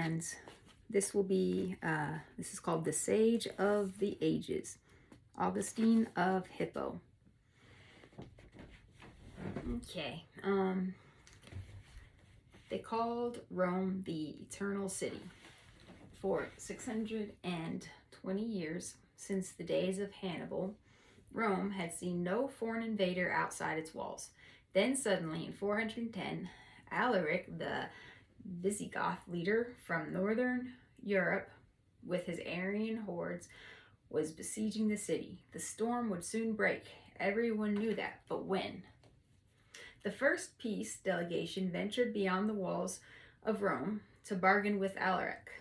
friends. This will be, this is called The Sage of the Ages, Augustine of Hippo. Okay, they called Rome the Eternal City. For 620 years, since the days of Hannibal, Rome had seen no foreign invader outside its walls. Then suddenly, in 410, Alaric, the Visigoth leader from northern Europe, with his Aryan hordes, was besieging the city. The storm would soon break. Everyone knew that, but when? The first peace delegation ventured beyond the walls of Rome to bargain with Alaric.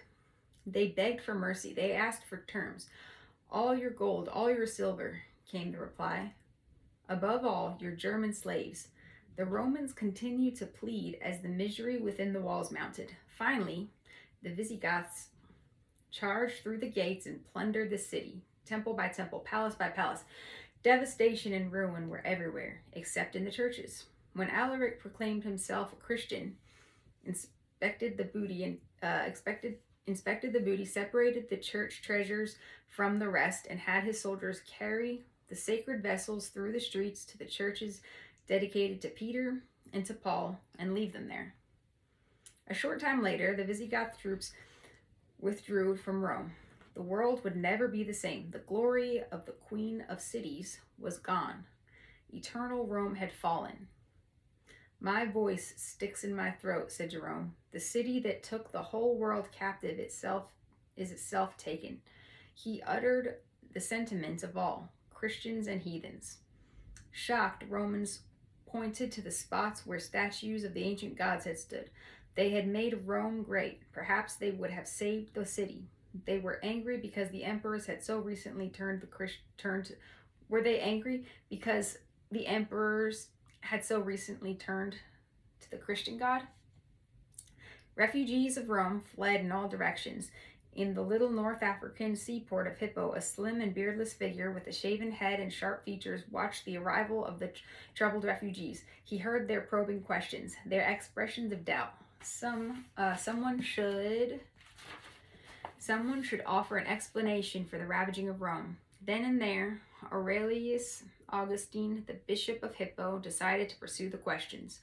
They begged for mercy. They asked for terms. All your gold, all your silver, came the reply. Above all, your German slaves. The Romans continued to plead as the misery within the walls mounted. Finally, the Visigoths charged through the gates and plundered the city, temple by temple, palace by palace. Devastation and ruin were everywhere, except in the churches. When Alaric proclaimed himself a Christian, inspected the booty, separated the church treasures from the rest, and had his soldiers carry the sacred vessels through the streets to the churches dedicated to Peter and to Paul and leave them there. A short time later, the Visigoth troops withdrew from Rome. The world would never be the same. The glory of the Queen of Cities was gone. Eternal Rome had fallen. My voice sticks in my throat, said Jerome. The city that took the whole world captive is itself taken. He uttered the sentiment of all, Christians and heathens. Shocked, Romans pointed to the spots where statues of the ancient gods had stood. They had made Rome great. Perhaps they would have saved the city. They were angry because the emperors had so recently Were they angry because the emperors had so recently turned to the Christian God? Refugees of Rome fled in all directions. In the little North African seaport of Hippo, a slim and beardless figure with a shaven head and sharp features watched the arrival of the troubled refugees. He heard their probing questions, their expressions of doubt. Someone should offer an explanation for the ravaging of Rome. Then and there, Aurelius Augustine, the bishop of Hippo, decided to pursue the questions.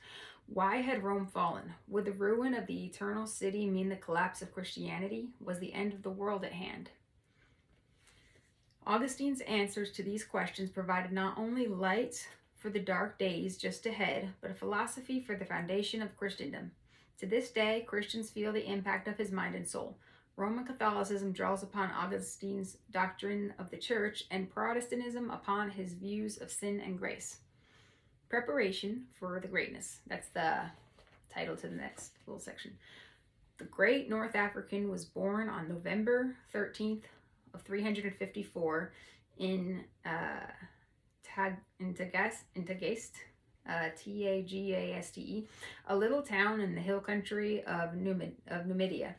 Why had Rome fallen? Would the ruin of the eternal city mean the collapse of Christianity? Was the end of the world at hand? Augustine's answers to these questions provided not only light for the dark days just ahead, but a philosophy for the foundation of Christendom. To this day, Christians feel the impact of his mind and soul. Roman Catholicism draws upon Augustine's doctrine of the church, and Protestantism upon his views of sin and grace. Preparation for the greatness. That's the title to the next little section. The great North African was born on November 13th of 354 in Tagaste, Tagaste, a little town in the hill country of Numidia,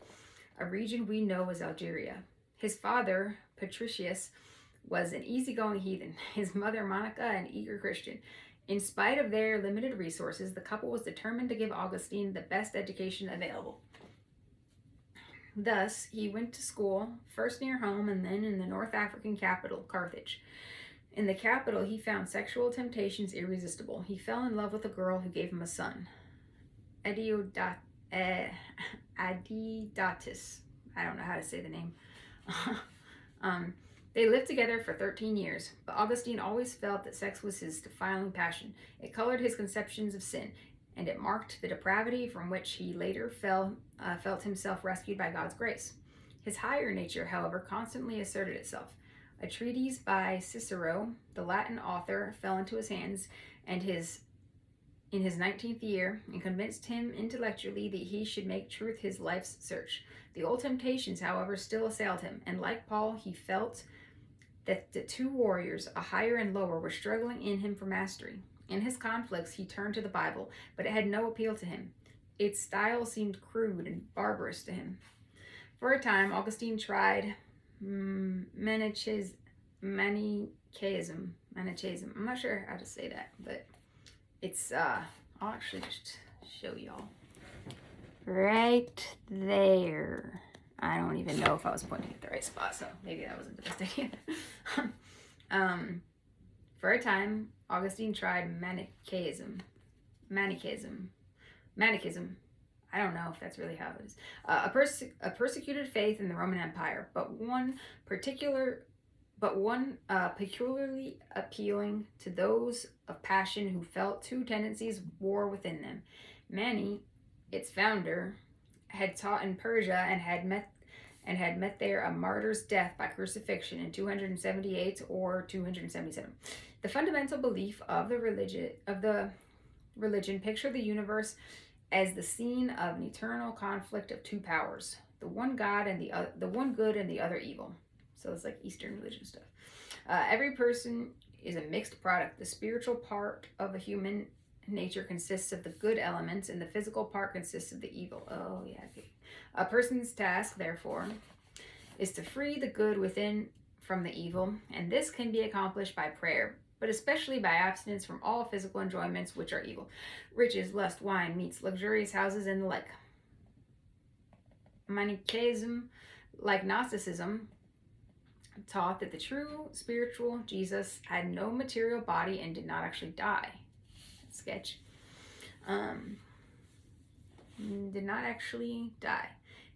a region we know as Algeria. His father, Patricius, was an easygoing heathen. His mother, Monica, an eager Christian. In spite of their limited resources, the couple was determined to give Augustine the best education available. Thus, he went to school, first near home and then in the North African capital, Carthage. In the capital, he found sexual temptations irresistible. He fell in love with a girl who gave him a son, Adidatis. I don't know how to say the name. They lived together for 13 years, but Augustine always felt that sex was his defiling passion. It colored his conceptions of sin, and it marked the depravity from which he later felt himself rescued by God's grace. His higher nature, however, constantly asserted itself. A treatise by Cicero, the Latin author, fell into his hands in his 19th year and convinced him intellectually that he should make truth his life's search. The old temptations, however, still assailed him, and like Paul, he felt that the two warriors, a higher and lower, were struggling in him for mastery. In his conflicts, he turned to the Bible, but it had no appeal to him. Its style seemed crude and barbarous to him. For a time, Augustine tried Manichaeism. I'm not sure how to say that, but it's I'll actually just show y'all. right there. I don't even know if I was pointing at the right spot, so maybe that wasn't the best idea. For a time, Augustine tried Manichaeism. I don't know if that's really how it is. A persecuted faith in the Roman Empire, but one peculiarly appealing to those of passion who felt two tendencies war within them. Mani, its founder, had taught in Persia and had met there a martyr's death by crucifixion in 278 or 277. The fundamental belief of the religion pictured the universe as the scene of an eternal conflict of two powers, the one God and the one good and the other evil. So it's like Eastern religion stuff. Every person is a mixed product. The spiritual part of a human nature consists of the good elements, and the physical part consists of the evil. Oh, yeah. Okay. A person's task, therefore, is to free the good within from the evil, and this can be accomplished by prayer, but especially by abstinence from all physical enjoyments which are evil. Riches, lust, wine, meats, luxurious houses, and the like. Manichaeism, like Gnosticism, taught that the true spiritual Jesus had no material body and did not actually die. Sketch. Did not actually die.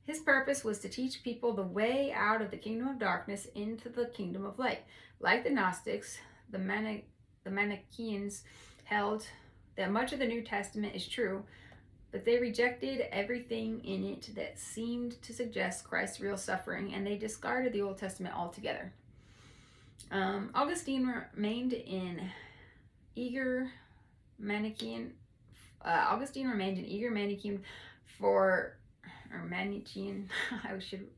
His purpose was to teach people the way out of the kingdom of darkness into the kingdom of light. Like the Gnostics, the Manichaeans held that much of the New Testament is true, but they rejected everything in it that seemed to suggest Christ's real suffering, and they discarded the Old Testament altogether. Augustine remained an eager Manichaean Manichaean. I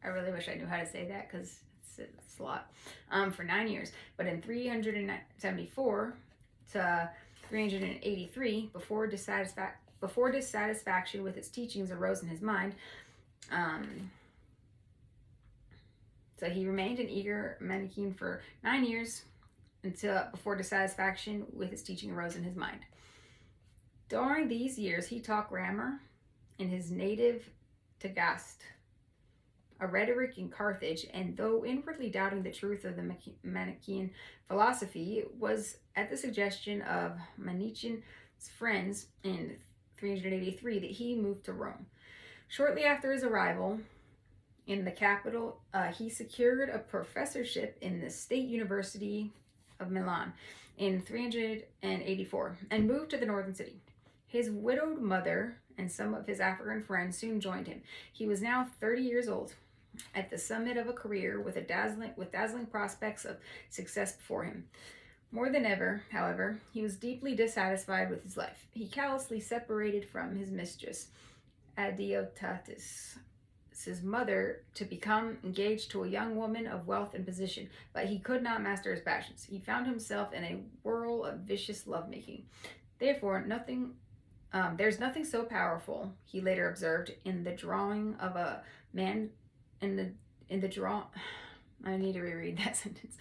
really wish I knew how to say that because it's a lot. For 9 years, but in 374 to 383, before dissatisfaction with its teachings arose in his mind. So he remained an eager Manichaean for 9 years until before dissatisfaction with its teaching arose in his mind. During these years, he taught grammar in his native Tagaste, a rhetoric in Carthage, and though inwardly doubting the truth of the Manichaean philosophy, it was at the suggestion of Manichaean's friends in 383 that he moved to Rome. Shortly after his arrival in the capital, he secured a professorship in the State University of Milan in 384 and moved to the northern city. His widowed mother and some of his African friends soon joined him. He was now 30 years old, at the summit of a career with dazzling prospects of success before him. More than ever, however, he was deeply dissatisfied with his life. He callously separated from his mistress, Adeodatus, his mother, to become engaged to a young woman of wealth and position, but he could not master his passions. He found himself in a whirl of vicious lovemaking. Therefore, there's nothing so powerful, he later observed, in the drawing of a man. I need to reread that sentence.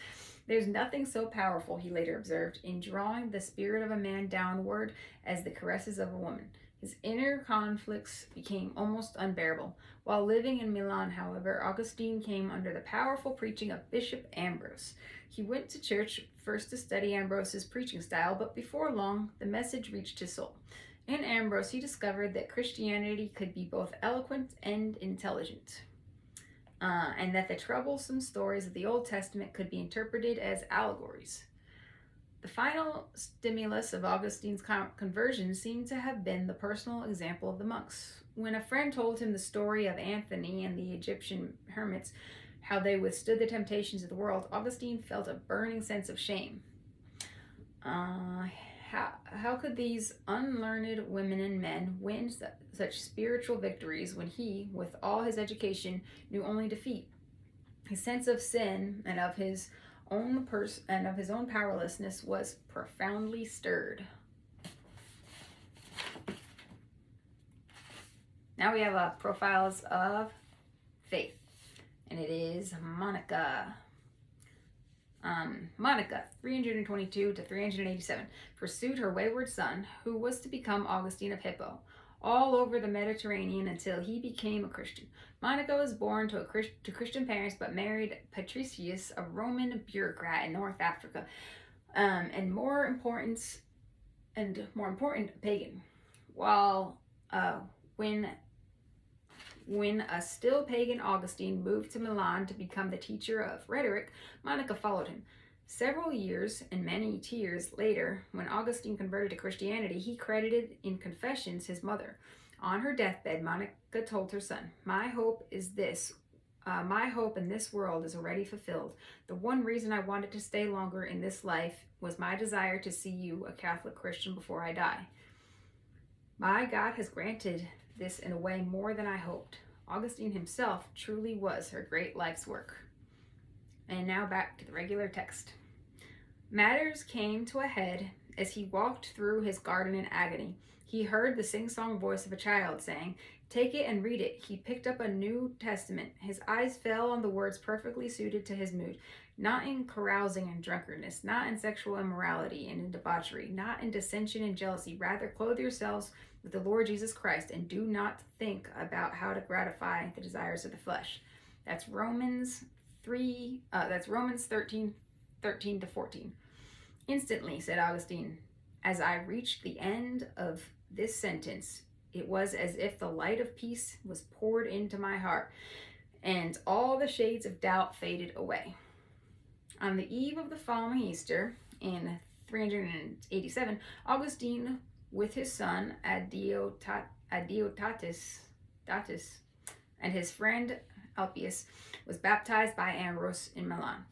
There's nothing so powerful, he later observed, in drawing the spirit of a man downward as the caresses of a woman. His inner conflicts became almost unbearable. While living in Milan, however, Augustine came under the powerful preaching of Bishop Ambrose. He went to church first to study Ambrose's preaching style, but before long, the message reached his soul. In Ambrose, he discovered that Christianity could be both eloquent and intelligent, and that the troublesome stories of the Old Testament could be interpreted as allegories. The final stimulus of Augustine's conversion seemed to have been the personal example of the monks. When a friend told him the story of Anthony and the Egyptian hermits, how they withstood the temptations of the world, Augustine felt a burning sense of shame. How could these unlearned women and men win such spiritual victories when he, with all his education, knew only defeat? His sense of sin and of his own powerlessness was profoundly stirred. Now we have profiles of faith, and it is Monica. Monica, 322 to 387, pursued her wayward son, who was to become Augustine of Hippo. all over the Mediterranean until he became a Christian. Monica was born to Christian parents but married Patricius, a Roman bureaucrat in North Africa, and more important, pagan. While when a still pagan Augustine moved to Milan to become the teacher of rhetoric, Monica followed him. Several years and many tears later, when Augustine converted to Christianity, he credited in Confessions his mother. On her deathbed, Monica told her son, my hope in this world is already fulfilled. The one reason I wanted to stay longer in this life was my desire to see you a Catholic Christian before I die. My God has granted this in a way more than I hoped. Augustine himself truly was her great life's work. And now back to the regular text. Matters came to a head as he walked through his garden in agony. He heard the sing-song voice of a child saying, take it and read it. He picked up a New Testament. His eyes fell on the words perfectly suited to his mood. Not in carousing and drunkenness, not in sexual immorality and in debauchery, not in dissension and jealousy. Rather, clothe yourselves with the Lord Jesus Christ and do not think about how to gratify the desires of the flesh. That's Romans 13:13-14. Instantly, said Augustine, as I reached the end of this sentence, it was as if the light of peace was poured into my heart, and all the shades of doubt faded away. On the eve of the following Easter, in 387, Augustine, with his son Adeodatus and his friend Alpius, was baptized by Ambrose in Milan.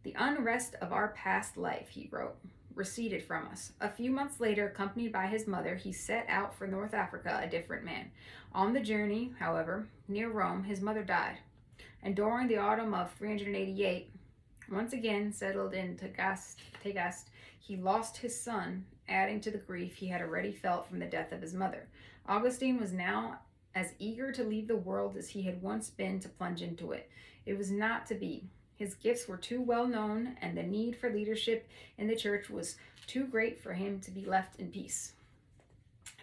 The unrest of our past life, he wrote, receded from us. A few months later, accompanied by his mother, he set out for North Africa, a different man. On the journey, however, near Rome, his mother died. And during the autumn of 388, once again settled in Tagaste, he lost his son, adding to the grief he had already felt from the death of his mother. Augustine was now as eager to leave the world as he had once been to plunge into it. It was not to be. His gifts were too well known, and the need for leadership in the church was too great for him to be left in peace.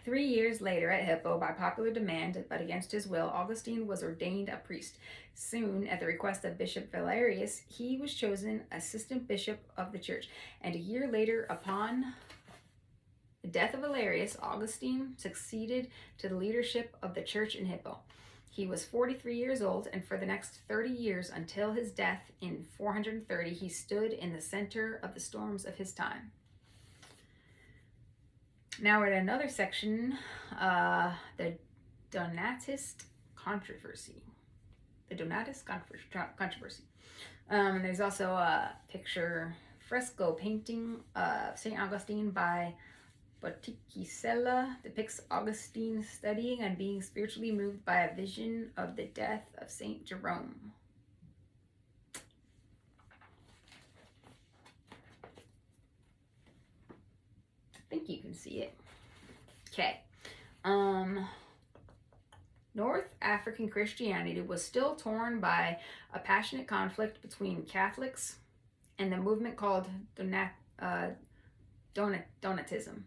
3 years later at Hippo, by popular demand, but against his will, Augustine was ordained a priest. Soon, at the request of Bishop Valerius, he was chosen assistant bishop of the church, and a year later, upon the death of Valerius, Augustine succeeded to the leadership of the church in Hippo. He was 43 years old, and for the next 30 years until his death in 430, he stood in the center of the storms of his time. Now we're at another section, the Donatist controversy. And there's also a picture fresco painting of St. Augustine by Botticella depicts Augustine studying and being spiritually moved by a vision of the death of St. Jerome. I think you can see it. Okay. North African Christianity was still torn by a passionate conflict between Catholics and the movement called Donatism.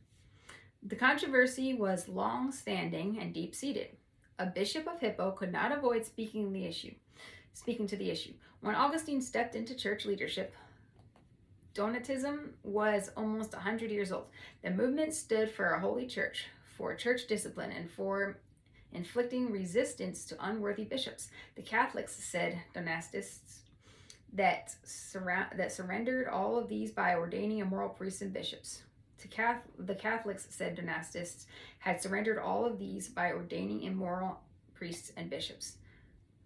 The controversy was long-standing and deep-seated. A bishop of Hippo could not avoid speaking to the issue. When Augustine stepped into church leadership, Donatism was almost 100 years old. The movement stood for a holy church, for church discipline, and for inflicting resistance to unworthy bishops. The Catholics, said Donatists, that surrendered all of these by ordaining immoral priests and bishops. The Catholics, said Donatists, had surrendered all of these by ordaining immoral priests and bishops.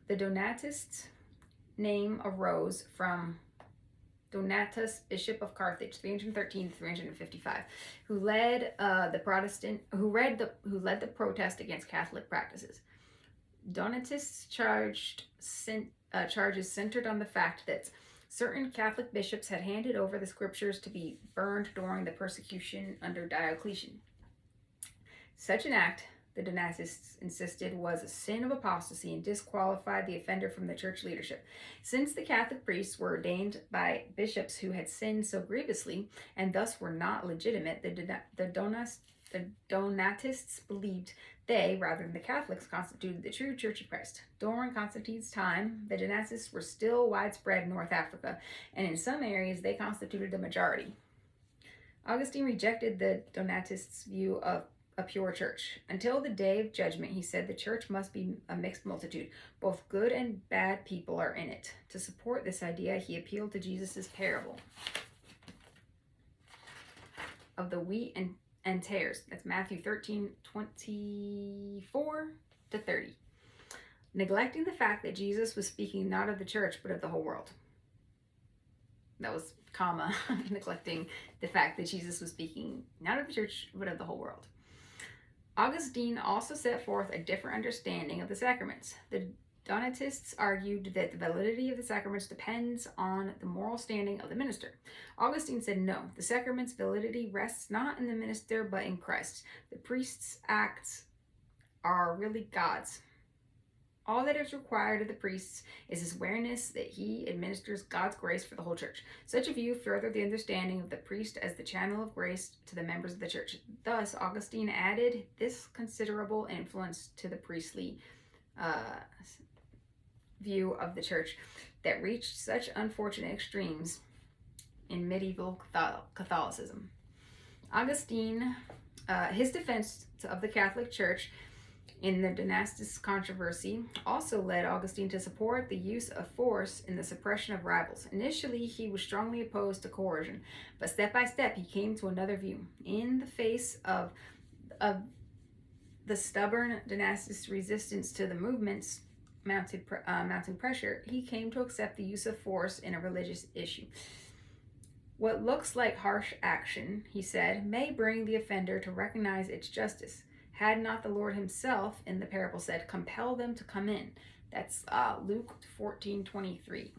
The Donatist name arose from Donatus, Bishop of Carthage, 313-355, who led the protest against Catholic practices. Donatists' charges centered on the fact that certain Catholic bishops had handed over the scriptures to be burned during the persecution under Diocletian. Such an act, the Donatists insisted, was a sin of apostasy and disqualified the offender from the church leadership. Since the Catholic priests were ordained by bishops who had sinned so grievously and thus were not legitimate, the The Donatists believed they, rather than the Catholics, constituted the true Church of Christ. During Constantine's time, the Donatists were still widespread in North Africa, and in some areas they constituted a majority. Augustine rejected the Donatists' view of a pure church. Until the day of judgment, he said, the church must be a mixed multitude. Both good and bad people are in it. To support this idea, he appealed to Jesus' parable of the wheat and tares. That's Matthew 13:24-30. Neglecting the fact that Jesus was speaking not of the church, but of the whole world. That was comma, neglecting the fact that Jesus was speaking not of the church, but of the whole world. Augustine also set forth a different understanding of the sacraments. The Donatists argued that the validity of the sacraments depends on the moral standing of the minister. Augustine said no, the sacrament's validity rests not in the minister, but in Christ. The priest's acts are really God's. All that is required of the priests is his awareness that he administers God's grace for the whole church. Such a view furthered the understanding of the priest as the channel of grace to the members of the church. Thus, Augustine added this considerable influence to the priestly view of the church that reached such unfortunate extremes in medieval Catholicism. Augustine, his defense of the Catholic Church in the Donatist controversy also led Augustine to support the use of force in the suppression of rivals. Initially, he was strongly opposed to coercion, but step by step he came to another view. In the face of the stubborn Donatist resistance to the movement's mounting pressure, he came to accept the use of force in a religious issue. What looks like harsh action, he said, may bring the offender to recognize its justice. Had not the Lord himself, in the parable, said, compel them to come in. That's Luke 14:23.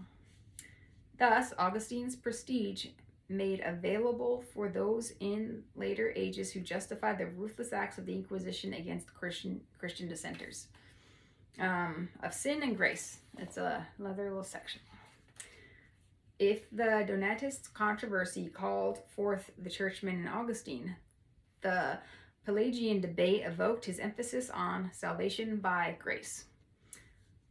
Thus, Augustine's prestige made available for those in later ages who justified the ruthless acts of the Inquisition against Christian dissenters. Of sin and grace. It's another little section. If the Donatist controversy called forth the churchmen in Augustine, the Pelagian debate evoked his emphasis on salvation by grace.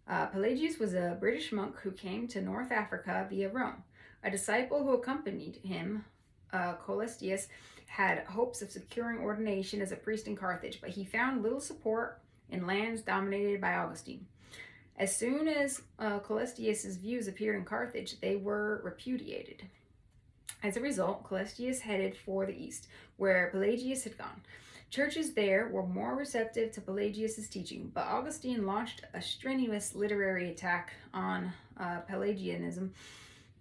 Pelagius was a British monk who came to North Africa via Rome. A disciple who accompanied him, Colistius, had hopes of securing ordination as a priest in Carthage, but he found little support in lands dominated by Augustine. As soon as Colistius' views appeared in Carthage, they were repudiated. As a result, Colistius headed for the east, where Pelagius had gone. Churches there were more receptive to Pelagius' teaching, but Augustine launched a strenuous literary attack on Pelagianism.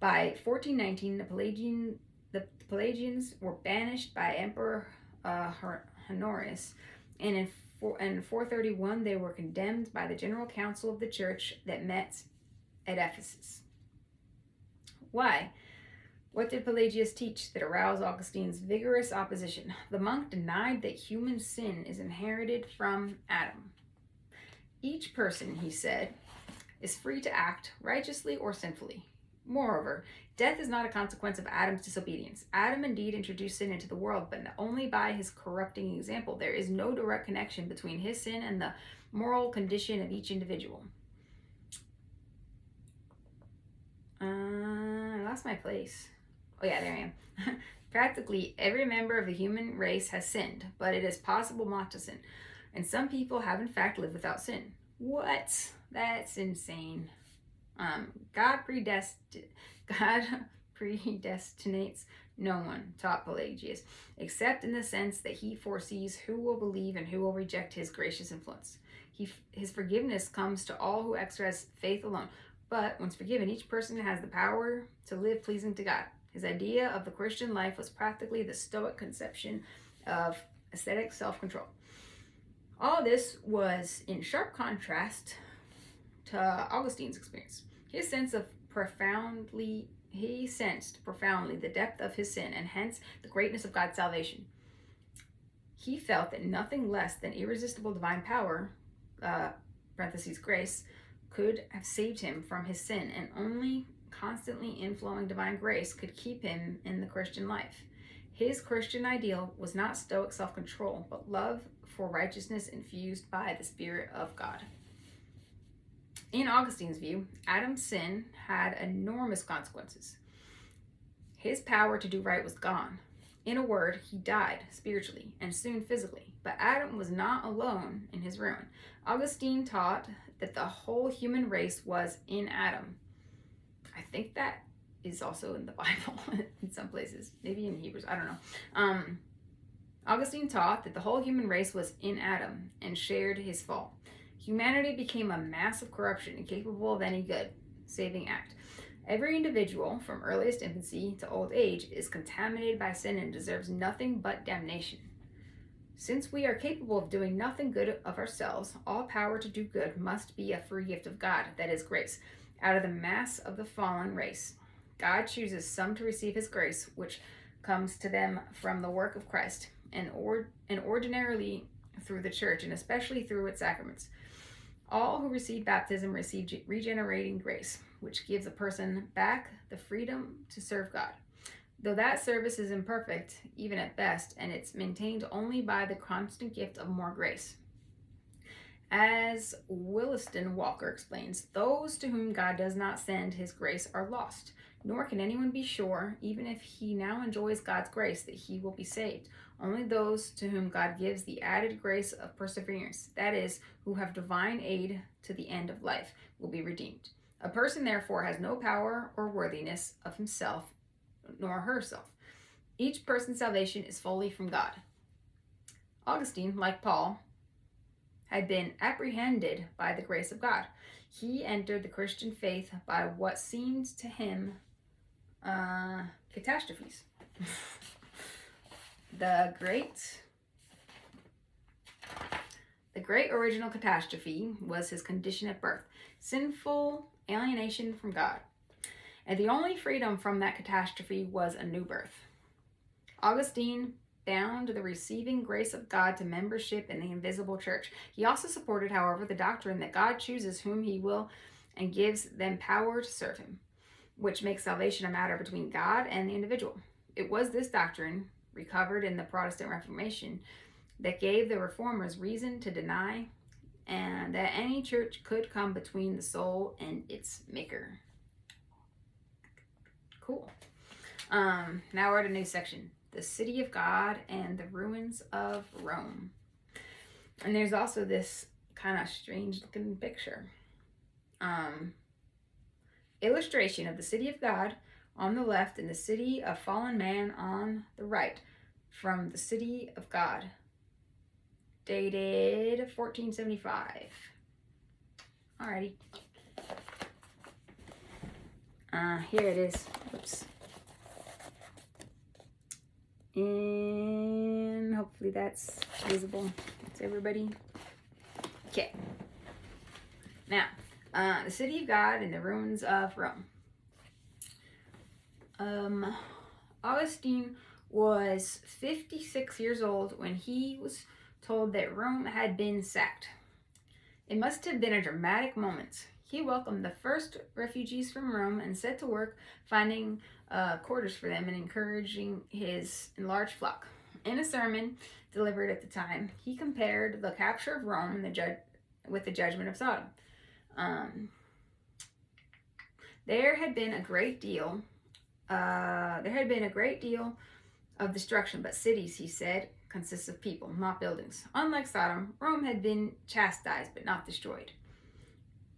By 1419, the Pelagians were banished by Emperor Honorius, and in 431 they were condemned by the General Council of the Church that met at Ephesus. Why? What did Pelagius teach that aroused Augustine's vigorous opposition? The monk denied that human sin is inherited from Adam. Each person, he said, is free to act righteously or sinfully. Moreover, death is not a consequence of Adam's disobedience. Adam indeed introduced sin into the world, but only by his corrupting example. There is no direct connection between his sin and the moral condition of each individual. I lost my place. Oh yeah, there I am. Practically every member of the human race has sinned, but it is possible not to sin. And some people have in fact lived without sin. What? That's insane. God predestinates no one, taught Pelagius, except in the sense that he foresees who will believe and who will reject his gracious influence. His forgiveness comes to all who exercise faith alone. But once forgiven, each person has the power to live pleasing to God. His idea of the Christian life was practically the Stoic conception of ascetic self-control. All this was in sharp contrast to Augustine's experience. He sensed profoundly the depth of his sin and hence the greatness of God's salvation. He felt that nothing less than irresistible divine power, grace, could have saved him from his sin, and only constantly inflowing divine grace could keep him in the Christian life. His Christian ideal was not stoic self-control, but love for righteousness infused by the Spirit of God. In Augustine's view, Adam's sin had enormous consequences. His power to do right was gone. In a word, he died spiritually and soon physically. But Adam was not alone in his ruin. Augustine taught that the whole human race was in Adam. I think that is also in the Bible in some places, maybe in Hebrews, I don't know. Augustine taught that the whole human race was in Adam and shared his fall. Humanity became a mass of corruption, incapable of any good saving act. Every individual, from earliest infancy to old age, is contaminated by sin and deserves nothing but damnation. Since we are capable of doing nothing good of ourselves, all power to do good must be a free gift of God, that is grace, out of the mass of the fallen race. God chooses some to receive his grace, which comes to them from the work of Christ, and ordinarily through the church, and especially through its sacraments. All who receive baptism receive regenerating grace, which gives a person back the freedom to serve God. Though that service is imperfect, even at best, and it's maintained only by the constant gift of more grace. As Williston Walker explains, those to whom God does not send his grace are lost, nor can anyone be sure, even if he now enjoys God's grace, that he will be saved. Only those to whom God gives the added grace of perseverance, that is, who have divine aid to the end of life, will be redeemed. A person, therefore, has no power or worthiness of himself nor herself. Each person's salvation is fully from God. Augustine, like Paul, had been apprehended by the grace of God. He entered the Christian faith by what seemed to him catastrophes. The great original catastrophe was his condition at birth, sinful alienation from God. And the only freedom from that catastrophe was a new birth. Augustine bound the receiving grace of God to membership in the invisible church. He also supported, however, the doctrine that God chooses whom he will and gives them power to serve him, which makes salvation a matter between God and the individual. It was this doctrine, recovered in the Protestant Reformation, that gave the reformers reason to deny and that any church could come between the soul and its maker. Cool. Now we're at a new section. The city of God and the ruins of Rome. And there's also this kind of strange looking picture. Illustration of the city of God on the left and the city of fallen man on the right, from the city of God, dated 1475. Alrighty. Here it is. Oops. And hopefully that's visible to everybody. Okay. Now, the city of God and the ruins of Rome. Augustine was 56 years old when he was told that Rome had been sacked. It must have been a dramatic moment. He welcomed the first refugees from Rome and set to work finding quarters for them and encouraging his enlarged flock. In a sermon delivered at the time, he compared the capture of Rome with the judgment of Sodom. There had been a great deal of destruction, but cities, he said, consist of people, not buildings. Unlike Sodom, Rome had been chastised but not destroyed.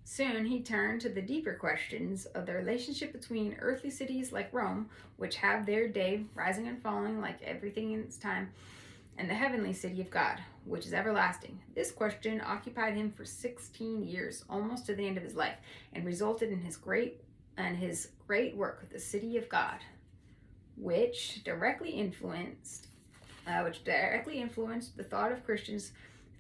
Soon he turned to the deeper questions of the relationship between earthly cities like Rome, which have their day rising and falling like everything in its time, and the heavenly city of God, which is everlasting. This question occupied him for 16 years, almost to the end of his life, and resulted in his great work, The City of God, which directly influenced the thought of Christians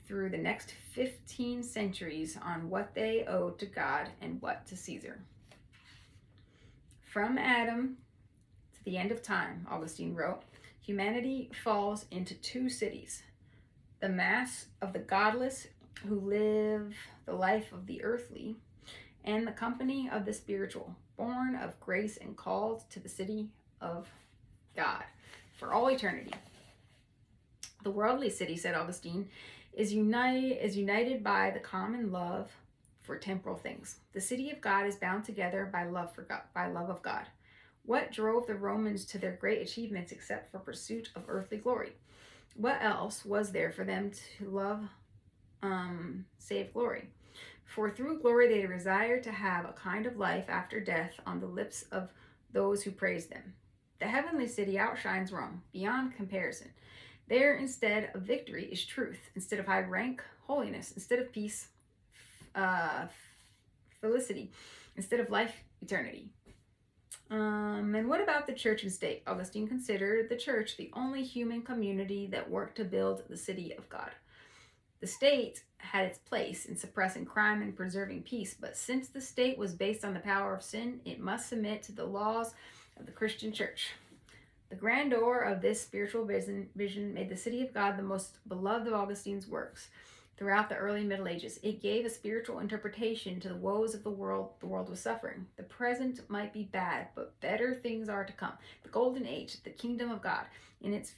through the next 15 centuries on what they owed to God and what to Caesar. From Adam to the end of time, Augustine wrote, humanity falls into two cities: the mass of the godless who live the life of the earthly, and the company of the spiritual, born of grace and called to the city of God. for all eternity. The worldly city, said Augustine, is united by the common love for temporal things. The city of God is bound together by love of God. What drove the Romans to their great achievements except for pursuit of earthly glory? What else was there for them to love save glory? For through glory they desire to have a kind of life after death on the lips of those who praise them. The heavenly city outshines Rome beyond comparison. There, instead of victory, is truth. Instead of high rank, holiness. Instead of peace, felicity. Instead of life, eternity. And what about the church and state? Augustine considered the church the only human community that worked to build the city of God. The state had its place in suppressing crime and preserving peace, but since the state was based on the power of sin, it must submit to the laws of the Christian church. The grandeur of this spiritual vision made the city of God the most beloved of Augustine's works. Throughout the early Middle Ages, it gave a spiritual interpretation to the woes of the world was suffering. The present might be bad, but better things are to come. The golden age, the kingdom of God, in its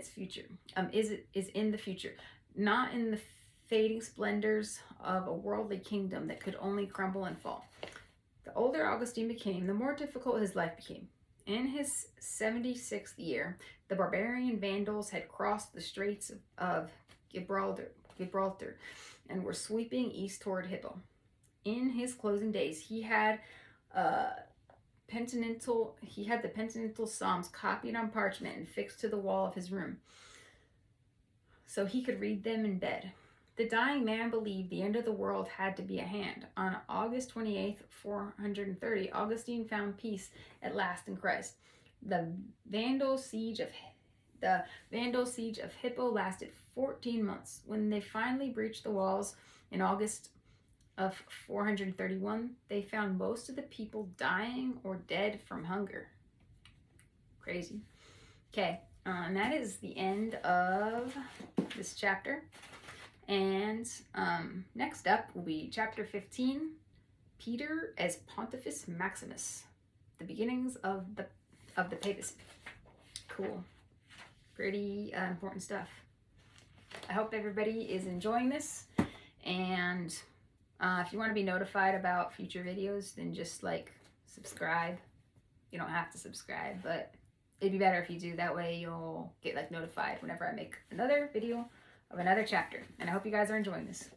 future, is in the future, not in the fading splendors of a worldly kingdom that could only crumble and fall. The older Augustine became, the more difficult his life became. In his 76th year, the barbarian Vandals had crossed the Straits of Gibraltar and were sweeping east toward Hippo. In his closing days, he had the Pentateuchal Psalms copied on parchment and fixed to the wall of his room, so he could read them in bed. The dying man believed the end of the world had to be at hand. On August 28th, 430, Augustine found peace at last in Christ. The Vandal siege of Hippo lasted 14 months. When they finally breached the walls in August of 431, they found most of the people dying or dead from hunger. Crazy. Okay, and that is the end of this chapter. And next up will be chapter 15, Peter as Pontifex Maximus, the beginnings of the papacy. Cool. Pretty important stuff. I hope everybody is enjoying this, and if you want to be notified about future videos, then just subscribe. You don't have to subscribe, but it'd be better if you do. That way you'll get notified whenever I make another video of another chapter. And I hope you guys are enjoying this.